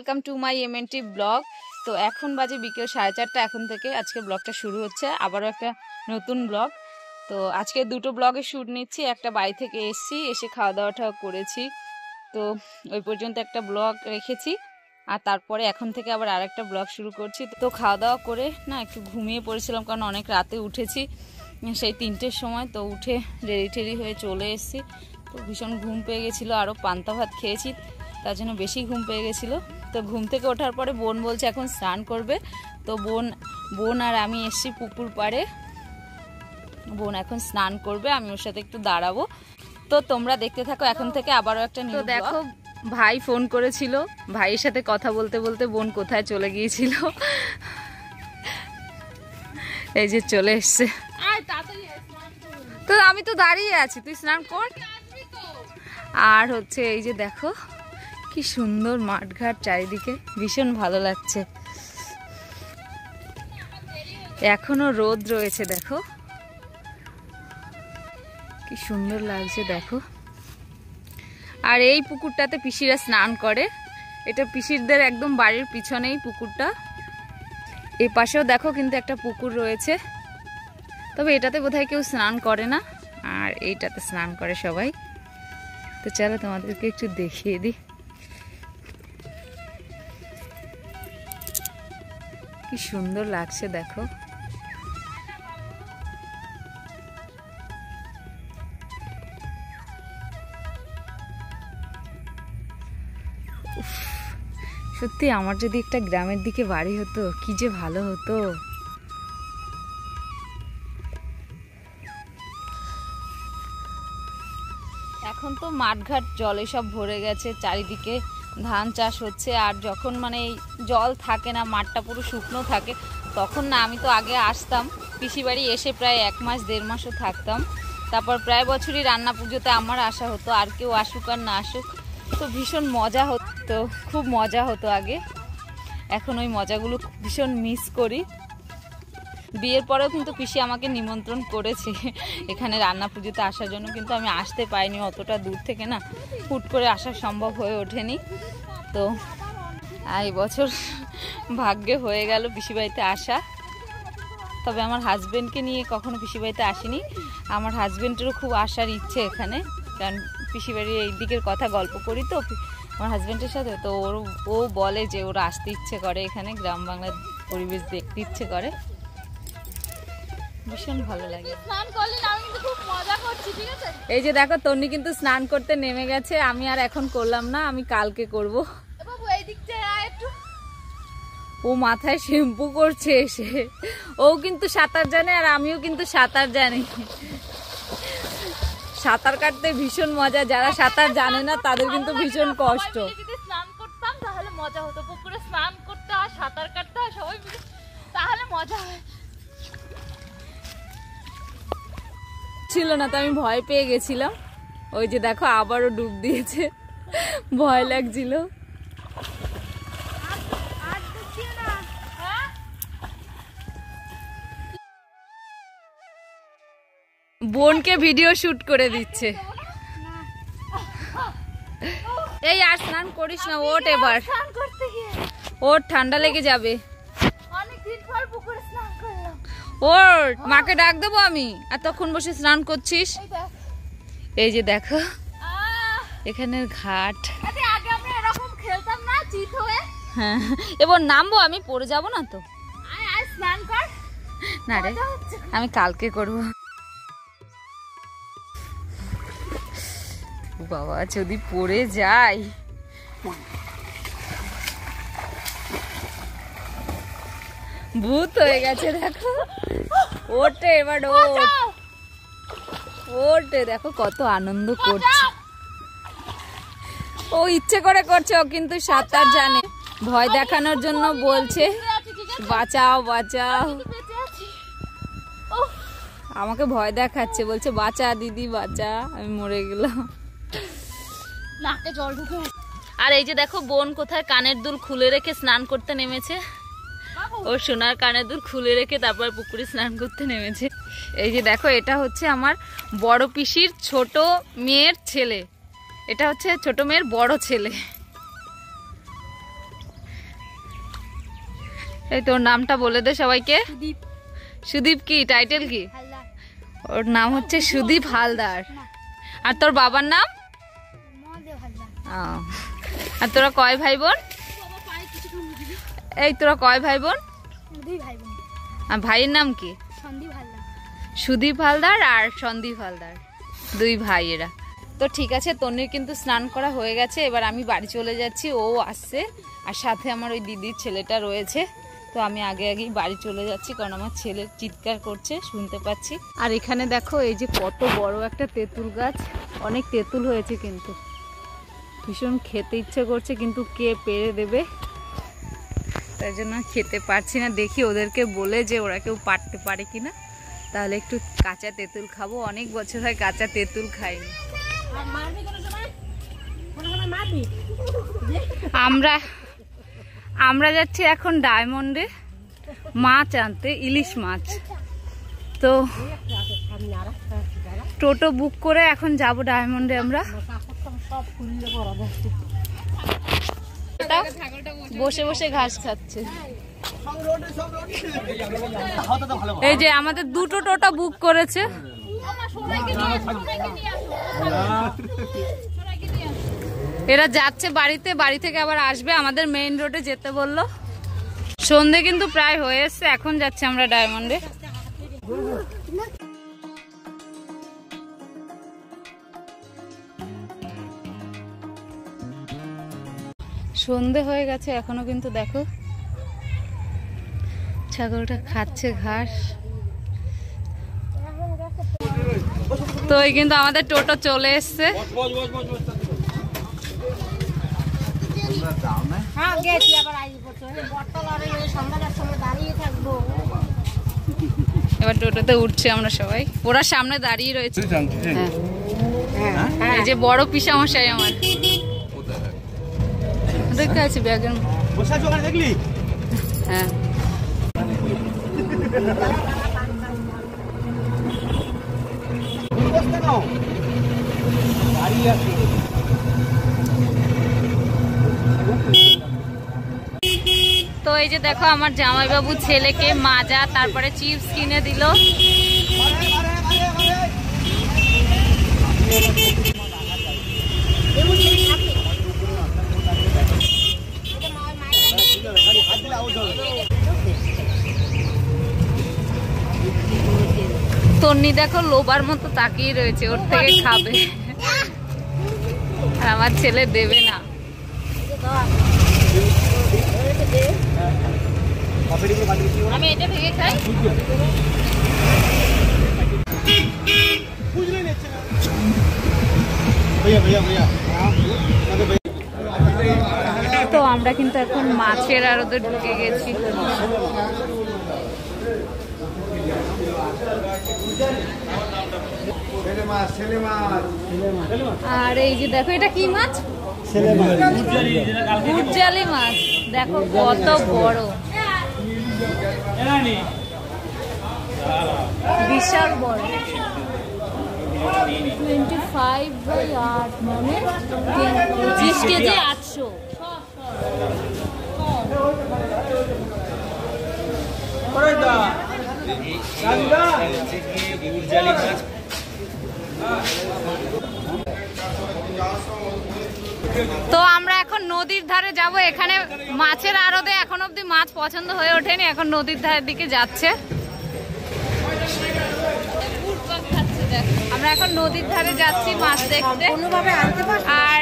Welcome to my MNT blog. তো এখন বাজে বিকেল 4:30, এখন থেকে আজকে ব্লগটা শুরু হচ্ছে, আবারও একটা নতুন ব্লগ। তো আজকে দুটো ব্লগে শ্যুট নিচ্ছি, একটা বাড়ি থেকে এসে খাওয়া দাওয়াটা করেছি, তো ওই পর্যন্ত একটা ব্লগ রেখেছি, আর তারপরে এখন থেকে আবার আরেকটা ব্লগ শুরু করছি। তো খাওয়া দাওয়া করে না একটু ঘুমিয়ে পড়েছিলাম, কারণ অনেক রাতে উঠেছি, সেই 3টের সময়। তো উঠে রেডি টেডি হয়ে চলে এসেছি, তো ভীষণ ঘুম পেয়ে গেছিলো, আরও পান্তা ভাত খেয়েছি, তার জন্য বেশি ঘুম পেয়ে গেছিলো। তো ঘুম থেকে ওঠার পরে বোন বলছে এখন স্নান করবে, তো বোন আর আমি এসছি পুকুর পাড়ে। বোন এখন স্নান করবে, আমি ওর সাথে একটু দাঁড়াবো। তো তোমরা দেখতে থাকো এখন থেকে আবারও একটা নিউ। তো দেখো, ভাই ফোন করেছিল, ভাইয়ের সাথে কথা বলতে বলতে বোন কোথায় চলে গিয়েছিল, এই যে চলে এসছে। তো আমি তো দাঁড়িয়ে আছি, তুই স্নান কর। আর হচ্ছে এই যে দেখো কি সুন্দর মাঠঘাট, চারিদিকে ভীষণ ভালো লাগছে। এখনো রোদ রয়েছে, দেখো কি সুন্দর লাগছে দেখো। আর এই পুকুরটাতে পিসিরা স্নান করে, এটা পিসিরদের একদম বাড়ির পিছনেই পুকুরটা। এই পাশেও দেখো কিন্তু একটা পুকুর রয়েছে, তবে এটাতে বোধহয় কেউ স্নান করে না, আর এইটাতে স্নান করে সবাই। তো চলো তোমাদেরকে একটু দেখিয়ে দিই, কি সুন্দর লাগছে দেখো। সত্যি আমার যদি একটা গ্রামের দিকে বাড়ি হতো কি যে ভালো হতো। এখন তো মাঠঘাট জলে সব ভরে গেছে, চারিদিকে ধান চাষ হচ্ছে। আর যখন মানে জল থাকে না, মাঠটা পুরো শুকনো থাকে, তখন না আমি তো আগে আসতাম পিসি বাড়ি, এসে প্রায় 1 মাস 1.5 মাসও থাকতাম। তারপর প্রায় বছরই রান্না পুজোতে আমার আসা হতো, আর কেউ আসুক আর না আসুক, তো ভীষণ মজা হতো, খুব মজা হতো আগে। এখন ওই মজাগুলো ভীষণ মিস করি। বিয়ের পরেও কিন্তু পিসি আমাকে নিমন্ত্রণ করেছে এখানে রান্না পুজোতে আসার জন্য, কিন্তু আমি আসতে পাইনি, অতটা দূর থেকে না হুট করে আসা সম্ভব হয়ে ওঠেনি। তো এই বছর ভাগ্যে হয়ে গেল পিসি বাড়িতে আসা। তবে আমার হাজব্যান্ডকে নিয়ে কখনো পিসি বাড়িতে আসিনি, আমার হাজব্যান্ডেরও খুব আসার ইচ্ছে এখানে, কারণ পিসি বাড়ির এই দিকের কথা গল্প করি তো আমার হাজব্যান্ডের সাথে, তো ও বলে যে ওরা আসতে ইচ্ছে করে, এখানে গ্রাম বাংলার পরিবেশ দেখতে ইচ্ছে করে, ভীষণ ভালো লাগে। এই যে দেখো তন্নি কিন্তু স্নান করতে নেমে গেছে, আমি আর এখন করলাম না, আমি কালকে করব। ও মাথায় শ্যাম্পু করছে এসে, ও কিন্তু সাঁতার জানে আর আমিও কিন্তু সাঁতার জানি। সাঁতার কাটতে ভীষণ মজা, যারা সাঁতার জানে না তাদের কিন্তু ভীষণ কষ্ট। স্নান করতাম তাহলে মজা হতো, পুকুরে স্নান করতে আর সাঁতার কাটতে হয় সবাই মিলে, তাহলে মজা হয়। ছিল না তো আমি ভয় পেয়ে গেছিলাম, ওই যে দেখো আবারও ডুব দিয়েছে, ভয় লাগছিল। বোনকে ভিডিও শুট করে দিচ্ছে। এই আর স্নান করিস না, ওঠ এবার, ওঠ ঠান্ডা লেগে যাবে। ওঠ, মাকে ডাক দেবো আমি, আর তখন বসে স্নান করছিস। এই যে দেখো এখানের ঘাট, হ্যাঁ এবার নামবো, আমি পড়ে যাব না তো। না রে, আমি কালকে করবো। বাবা যদি পড়ে যাই, ভূত হয়ে গেছে দেখো। ওঠে এবার, ওঠে, দেখো কত আনন্দ করছে, ও ইচ্ছে করে করছে, ও কিন্তু সাঁতার জানে, ভয় দেখানোর জন্য বলছে বাঁচাও বাঁচাও, আমাকে ভয় দেখাচ্ছে, বলছে বাঁচা দিদি বাঁচা, আমি মরে গেলাম। নাকে জল ঢুকে। আর এই যে দেখো বোন কোথায় কানের দুল খুলে রেখে স্নান করতে নেমেছে, ওর সোনার কানের দুল খুলে রেখে তারপর পুকুরে স্নান করতে নেমেছে। এই যে দেখো এটা হচ্ছে আমার বড় পিসির ছোট মেয়ের ছেলে, এটা হচ্ছে ছোট মেয়ের বড় ছেলে। এই তোর নামটা বলে দে সবাইকে। সুদীপ কি টাইটেল কি? ওর নাম হচ্ছে সুদীপ হালদার। আর তোর বাবার নাম? আর তোরা কয় ভাই বোন? এই তোরা কয় ভাই বোন? আর ভাইয়ের নাম কি? সুদীপ হালদার আর সন্দীপ হালদার, 2 ভাই এরা। তো ঠিক আছে, তন্নির কিন্তু স্নান করা হয়ে গেছে, এবার আমি বাড়ি চলে যাচ্ছি, ও আসছে আর সাথে আমার ওই দিদির ছেলেটা রয়েছে। তো আমি আগেই বাড়ি চলে যাচ্ছি, কারণ আমার ছেলে চিৎকার করছে, শুনতে পাচ্ছি। আর এখানে দেখো এই যে কত বড় একটা তেঁতুল গাছ, অনেক তেঁতুল হয়েছে, কিন্তু ভীষণ খেতে ইচ্ছে করছে, কিন্তু কে পেরে দেবে, তাই জন্য খেতে পারছি না। দেখি ওদেরকে বলে যে ওরা কেউ পারতে পারে কিনা, তাহলে একটু কাঁচা তেঁতুল খাবো। অনেক বছর হয় কাঁচা তেঁতুল খাইনি। আমরা যাচ্ছি এখন ডায়মন্ডে মাছ আনতে, ইলিশ মাছ। তো টোটো বুক করে এখন যাব ডায়মন্ডে আমরা। বসে বসে ঘাস খাচ্ছে। এই যে আমাদের 2টো টোটো বুক করেছে। এরা যাচ্ছে বাড়িতে, বাড়ি থেকে আবার আসবে, আমাদের মেইন রোডে যেতে বললো। সন্ধে কিন্তু প্রায় হয়ে এসছে, এখন যাচ্ছে আমরা ডায়মন্ডে। সন্ধে হয়ে গেছে এখনো, কিন্তু দেখো ছাগলটা খাচ্ছে ঘাস। তো এই কিন্তু আমাদের টোটো চলে এসছে। এবার টোটোতে উঠছে আমরা সবাই, ওরা সামনে দাঁড়িয়ে রয়েছে। এই যে বড় পিসামশাই আমার দেখতে আছে ব্যাগের। হ্যাঁ, তো এই যে দেখো আমার জামাইবাবু ছেলেকে মাজা তারপরে চিপস কিনে দিল। তন্নি দেখো লোবার মতো তাকিয়ে রয়েছে, ওর থেকে খাবে, আর আমার ছেলে দেবে না। আমি এটা ভেঙে খাই। তো আমরা কিন্তু এখন মাছের আড়তে ঢুকে গেছি। আর এই যে দেখো এটা কি মাছ? গুরজালি মাছ, দেখো কত বড়, বিশাল বড়। 25/8 মানে 25 কেজি 800। তো আমরা এখন নদীর ধারে যাব। এখানে মাছের আড়তে এখন অব্দি মাছ পছন্দ হয়ে ওঠেনি, এখন নদীর ধারের দিকে যাচ্ছে। আমরা এখন নদীর ধারে যাচ্ছি মাছ দেখতে। আর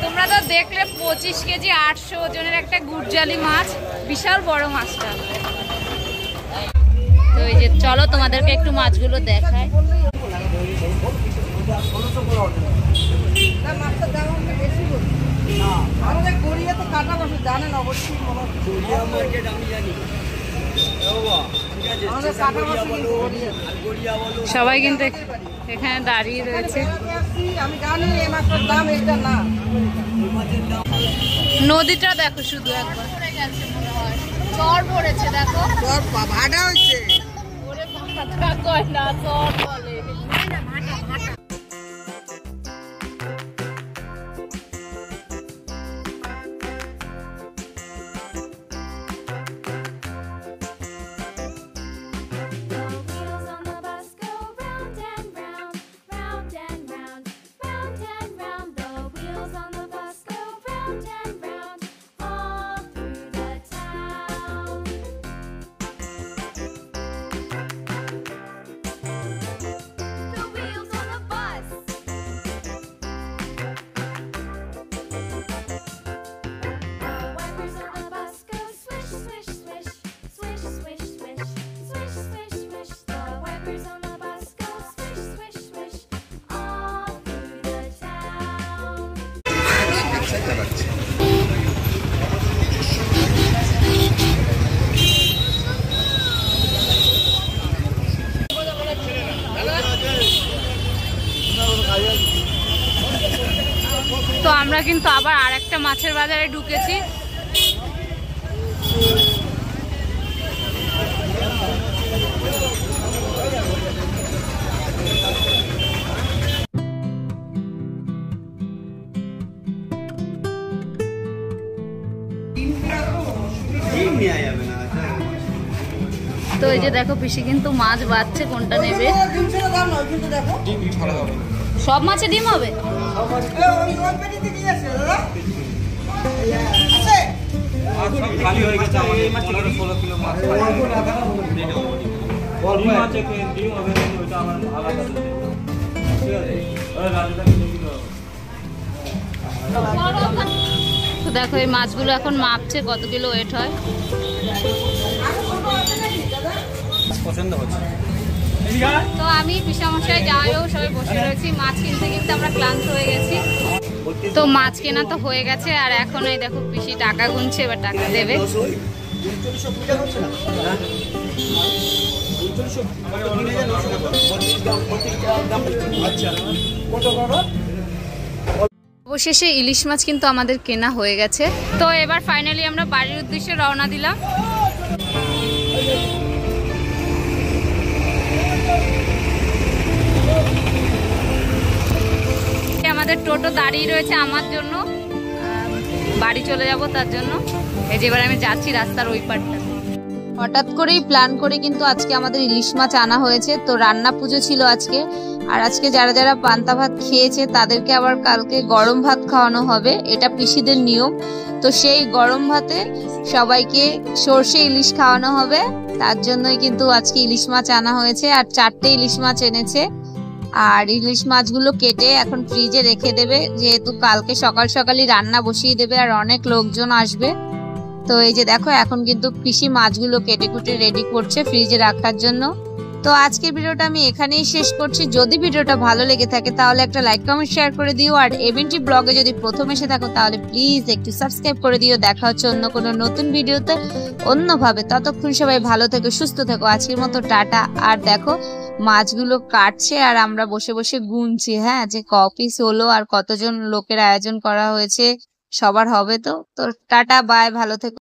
তোমরা তো দেখলে 25 কেজি 800 ওজনের একটা গুরজালি মাছ, বিশাল বড় মাছটা। তো এই যে চলো তোমাদেরকে একটু মাছগুলো দেখায়। সবাই কিন্তু এখানে দাঁড়িয়ে রয়েছে। নদীটা দেখো শুধু একবার, চর পড়েছে দেখো, ভাটা হয়েছে। দেখতে পাচ্ছি। তো আমরা কিন্তু আবার আরেকটা মাছের বাজারে ঢুকেছি। তো এই যে দেখো পিসি কিন্তু মাছ বাচ্ছে, কোনটা নেবে? সব মাছে ডিম হবে? তো দেখো এই মাছগুলো এখন মাপছে কত কিলো ওয়েট হয়। তো আমি পিসামশাই যাইও সবাই বসে রয়েছি, মাছ কিনতে কিনতে আমরা ক্লান্ত হয়ে গেছি। তো মাছ কেনা তো হয়ে গেছে, আর এখন এই দেখো পিসি টাকা গুনছে, এবার টাকা দেবে। অবশেষে ইলিশ মাছ কিন্তু আমাদের কেনা হয়ে গেছে। তো এবার ফাইনালি আমরা বাড়ির উদ্দেশ্যে রওনা দিলাম। আমাদের টোটো দাঁড়িয়ে রয়েছে আমার জন্য, বাড়ি চলে যাব তার জন্য। এই যে এবার আমি যাচ্ছি রাস্তার ওই পারটা। হঠাৎ করেই প্ল্যান করে কিন্তু আজকে আমাদের ইলিশ মাছ আনা হয়েছে। তো রান্না পুজো ছিল আজকে, আর আজকে যারা যারা পান্তা ভাত খেয়েছে তাদেরকে আবার কালকে গরম ভাত খাওয়ানো হবে, এটা পিসিদের নিয়ম। তো সেই গরম ভাতে সবাইকে সর্ষে ইলিশ খাওয়ানো হবে, তার জন্যই কিন্তু আজকে ইলিশ মাছ আনা হয়েছে। আর 4টে ইলিশ মাছ এনেছে, আর ইলিশ মাছগুলো কেটে এখন ফ্রিজে রেখে দেবে, যেহেতু কালকে সকাল সকালই রান্না বসিয়ে দেবে আর অনেক লোকজন আসবে। তো এই যে দেখো এখন কিন্তু পিসি মাছগুলো কেটে কুটে রেডি করছে ফ্রিজে রাখার জন্য। তো আজকের ভিডিওটা আমি এখানেই শেষ করছি। যদি ভিডিওটা ভালো লেগে থাকে তাহলে একটা লাইক কমেন্ট শেয়ার করে দিও, আর এভেন্টি ব্লগে যদি প্রথম এসে থাকো তাহলে প্লিজ একটু সাবস্ক্রাইব করে দিও। দেখা হচ্ছে অন্য কোনো নতুন ভিডিওতে অন্যভাবে। ততক্ষণ সবাই ভালো থেকো, সুস্থ থেকো। আজকের মতো টাটা। আর দেখো মাছগুলো কাটছে আর আমরা বসে বসে গুনছি, হ্যাঁ, যে ক পিস হলো আর কতজন লোকের আয়োজন করা হয়েছে, সবার হবে। তো টাটা, বাই, ভালো থেকো।